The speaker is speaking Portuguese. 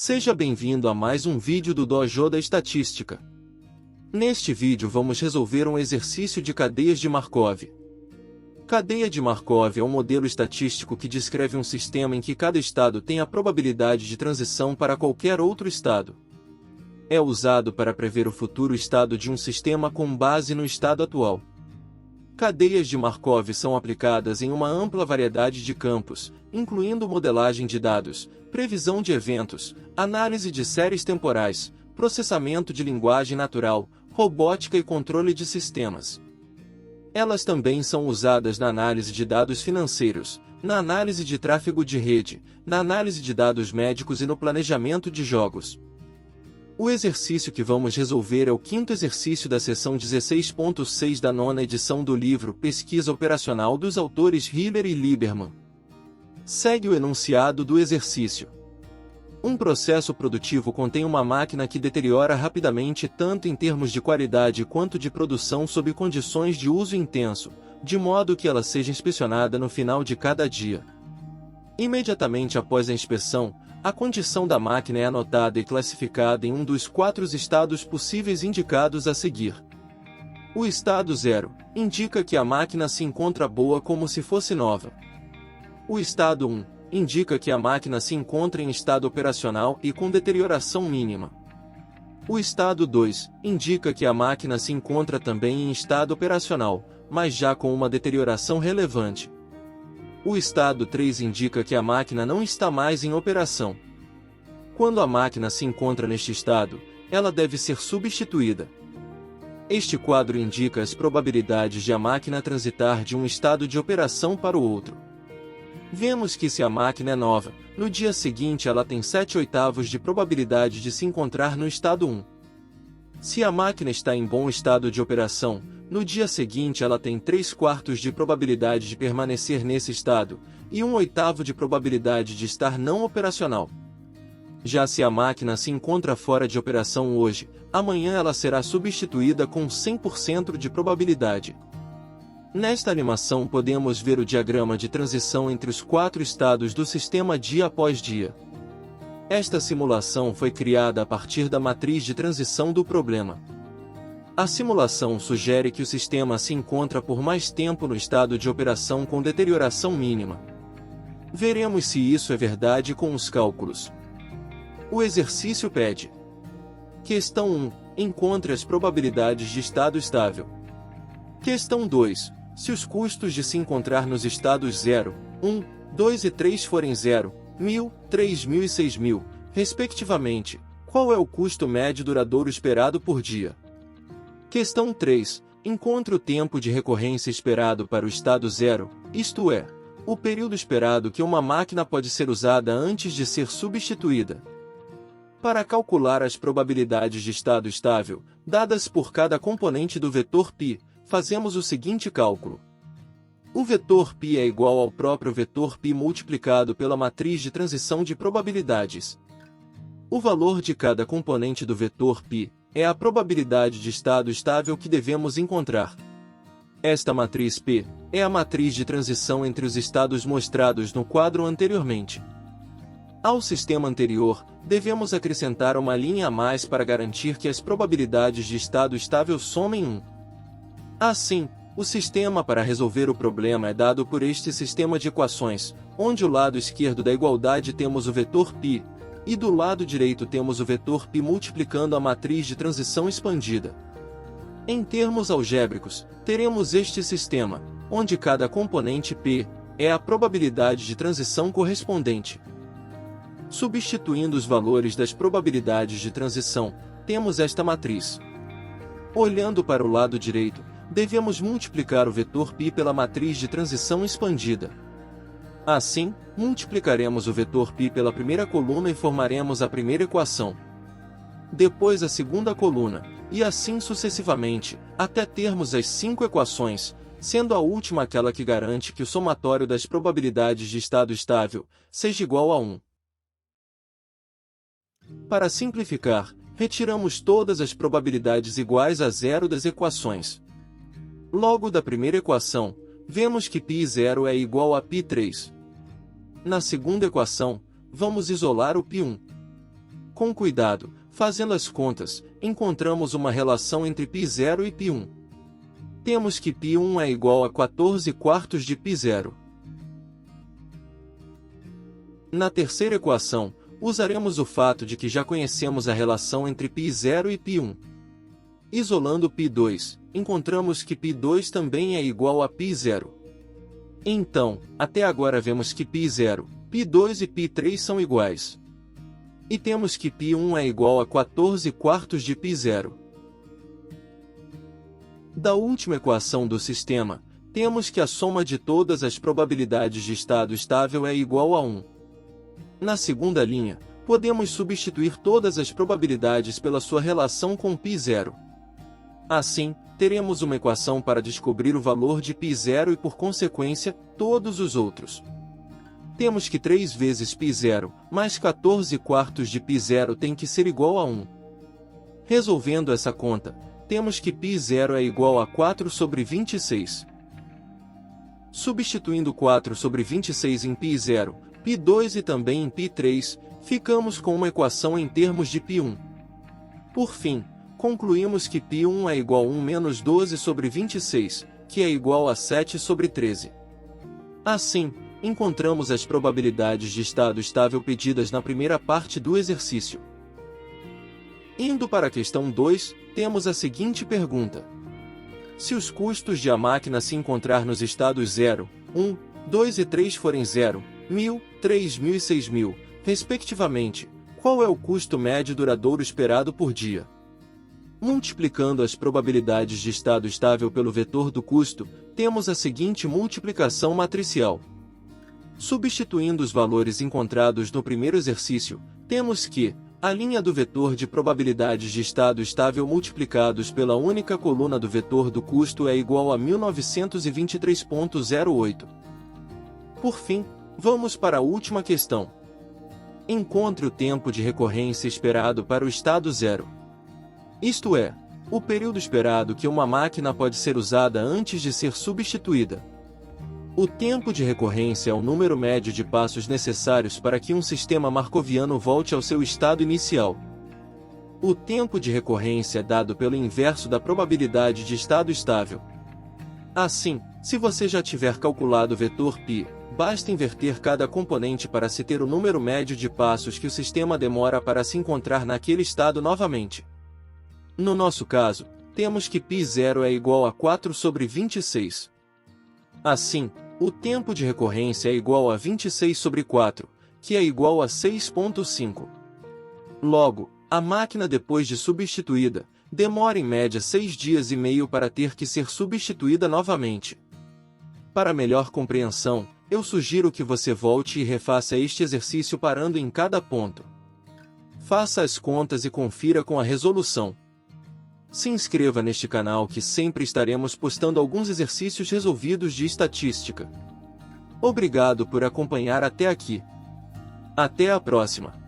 Seja bem-vindo a mais um vídeo do Dojo da Estatística. Neste vídeo vamos resolver um exercício de cadeias de Markov. Cadeia de Markov é um modelo estatístico que descreve um sistema em que cada estado tem a probabilidade de transição para qualquer outro estado. É usado para prever o futuro estado de um sistema com base no estado atual. Cadeias de Markov são aplicadas em uma ampla variedade de campos, incluindo modelagem de dados, previsão de eventos, análise de séries temporais, processamento de linguagem natural, robótica e controle de sistemas. Elas também são usadas na análise de dados financeiros, na análise de tráfego de rede, na análise de dados médicos e no planejamento de jogos. O exercício que vamos resolver é o quinto exercício da seção 16.6 da nona edição do livro Pesquisa Operacional dos autores Hiller e Lieberman. Segue o enunciado do exercício. Um processo produtivo contém uma máquina que deteriora rapidamente tanto em termos de qualidade quanto de produção sob condições de uso intenso, de modo que ela seja inspecionada no final de cada dia. Imediatamente após a inspeção, a condição da máquina é anotada e classificada em um dos 4 estados possíveis indicados a seguir. O estado 0 indica que a máquina se encontra boa como se fosse nova. O estado 1 indica que a máquina se encontra em estado operacional e com deterioração mínima. O estado 2 indica que a máquina se encontra também em estado operacional, mas já com uma deterioração relevante. O estado 3 indica que a máquina não está mais em operação. Quando a máquina se encontra neste estado, ela deve ser substituída. Este quadro indica as probabilidades de a máquina transitar de um estado de operação para o outro. Vemos que se a máquina é nova, no dia seguinte ela tem 7/8 de probabilidade de se encontrar no estado 1. Se a máquina está em bom estado de operação, no dia seguinte ela tem 3/4 de probabilidade de permanecer nesse estado, e 1/8 de probabilidade de estar não operacional. Já se a máquina se encontra fora de operação hoje, amanhã ela será substituída com 100% de probabilidade. Nesta animação podemos ver o diagrama de transição entre os 4 estados do sistema dia após dia. Esta simulação foi criada a partir da matriz de transição do problema. A simulação sugere que o sistema se encontra por mais tempo no estado de operação com deterioração mínima. Veremos se isso é verdade com os cálculos. O exercício pede. Questão 1. Encontre as probabilidades de estado estável. Questão 2. Se os custos de se encontrar nos estados 0, 1, 2 e 3 forem 0, 1000, 3000 e 6000, respectivamente, qual é o custo médio duradouro esperado por dia? Questão 3. Encontre o tempo de recorrência esperado para o estado 0, isto é, o período esperado que uma máquina pode ser usada antes de ser substituída. Para calcular as probabilidades de estado estável, dadas por cada componente do vetor π, fazemos o seguinte cálculo. O vetor π é igual ao próprio vetor π multiplicado pela matriz de transição de probabilidades. O valor de cada componente do vetor π é a probabilidade de estado estável que devemos encontrar. Esta matriz P é a matriz de transição entre os estados mostrados no quadro anteriormente. Ao sistema anterior, devemos acrescentar uma linha a mais para garantir que as probabilidades de estado estável somem 1. Assim, o sistema para resolver o problema é dado por este sistema de equações, onde o lado esquerdo da igualdade temos o vetor π, e do lado direito temos o vetor π multiplicando a matriz de transição expandida. Em termos algébricos, teremos este sistema, onde cada componente π é a probabilidade de transição correspondente. Substituindo os valores das probabilidades de transição, temos esta matriz. Olhando para o lado direito, devemos multiplicar o vetor π pela matriz de transição expandida. Assim, multiplicaremos o vetor π pela primeira coluna e formaremos a primeira equação. Depois a segunda coluna, e assim sucessivamente, até termos as 5 equações, sendo a última aquela que garante que o somatório das probabilidades de estado estável seja igual a 1. Para simplificar, retiramos todas as probabilidades iguais a 0 das equações. Logo da primeira equação, vemos que π0 é igual a π3. Na segunda equação, vamos isolar o π1. Com cuidado, fazendo as contas, encontramos uma relação entre π0 e π1. Temos que π1 é igual a 14 quartos de π0. Na terceira equação, usaremos o fato de que já conhecemos a relação entre π0 e π1. Isolando π2, encontramos que π2 também é igual a π0. Então, até agora vemos que π0, π2 e π3 são iguais. E temos que π1 é igual a 14 quartos de π0. Da última equação do sistema, temos que a soma de todas as probabilidades de estado estável é igual a 1. Na segunda linha, podemos substituir todas as probabilidades pela sua relação com π0. Assim, teremos uma equação para descobrir o valor de π0 e, por consequência, todos os outros. Temos que 3 vezes π0 mais 14 quartos de π0 tem que ser igual a 1. Resolvendo essa conta, temos que π0 é igual a 4 sobre 26. Substituindo 4 sobre 26 em π0, π2 e também em π3, ficamos com uma equação em termos de π1. Por fim, concluímos que π1 é igual a 1 menos 12 sobre 26, que é igual a 7 sobre 13. Assim, encontramos as probabilidades de estado estável pedidas na primeira parte do exercício. Indo para a questão 2, temos a seguinte pergunta. Se os custos de a máquina se encontrar nos estados 0, 1, 2 e 3 forem 0, 1000, 3000 e 6000, respectivamente, qual é o custo médio duradouro esperado por dia? Multiplicando as probabilidades de estado estável pelo vetor do custo, temos a seguinte multiplicação matricial. Substituindo os valores encontrados no primeiro exercício, temos que a linha do vetor de probabilidades de estado estável multiplicados pela única coluna do vetor do custo é igual a 1923,08. Por fim, vamos para a última questão. Encontre o tempo de recorrência esperado para o estado 0. Isto é, o período esperado que uma máquina pode ser usada antes de ser substituída. O tempo de recorrência é o número médio de passos necessários para que um sistema markoviano volte ao seu estado inicial. O tempo de recorrência é dado pelo inverso da probabilidade de estado estável. Assim, se você já tiver calculado o vetor π, basta inverter cada componente para se ter o número médio de passos que o sistema demora para se encontrar naquele estado novamente. No nosso caso, temos que π0 é igual a 4 sobre 26. Assim, o tempo de recorrência é igual a 26 sobre 4, que é igual a 6,5. Logo, a máquina depois de substituída, demora em média 6 dias e meio para ter que ser substituída novamente. Para melhor compreensão, eu sugiro que você volte e refaça este exercício parando em cada ponto. Faça as contas e confira com a resolução. Se inscreva neste canal que sempre estaremos postando alguns exercícios resolvidos de estatística. Obrigado por acompanhar até aqui. Até a próxima!